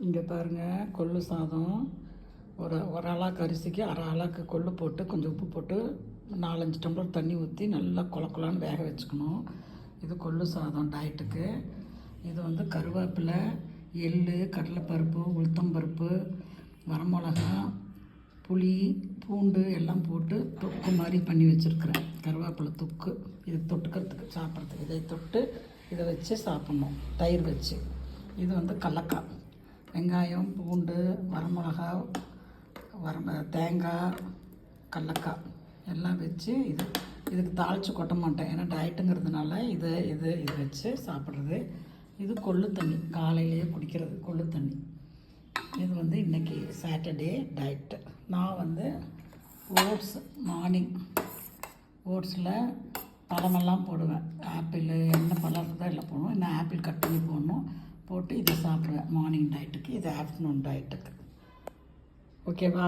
இங்கே பாருங்கள், கொள்ளு சாதம். ஒரு அளாக்கு அரிசிக்கு அரை அளாக்கு கொள்ளு போட்டு கொஞ்சம் உப்பு போட்டு 4-5 டம்ளர் தண்ணி ஊற்றி நல்லா கொலன்னு வேக வச்சுக்கணும். இது கொள்ளு சாதம் டயட்டுக்கு. இது கருவேப்பிலை, எள், கடலைப்பருப்பு, உளுத்தம்பருப்பு, வரமிளகா, புளி, பூண்டு எல்லாம் போட்டு தொக்கு மாதிரி பண்ணி வச்சுருக்குறேன். கருவேப்பிலை தொக்கு. இது தொட்டுக்கிறதுக்கு சாப்பிட்றதுக்கு இதை தொட்டு இதை வச்சு சாப்பிட்ணும், தயிர் வச்சு. இது கடலக்காய், வெங்காயம், பூண்டு, வரமிளகா, தேங்காய், கடலக்காய் எல்லாம் வச்சு இதுக்கு தாளித்து கொட்ட மாட்டேன், ஏன்னா டயட்டுங்கிறதுனால இது வச்சு சாப்பிட்றது. இது கொள்ளு தண்ணி, காலையிலேயே குடிக்கிறது கொள்ளு தண்ணி. இது இன்றைக்கி சாட்டர்டே டயட்டு. நான் ஓட்ஸ் மார்னிங் ஓட்ஸில் பழமெல்லாம் போடுவேன். ஆப்பிள், என்ன பழம் இருக்குதோ எல்லாம் போடணும். இன்னும் ஆப்பிள் கட் பண்ணி போட்டு இதை சாப்பிடுவேன் மார்னிங் டயட்டுக்கு. இது ஆஃப்டர்நூன் டயட்டுக்கு. ஓகேவா?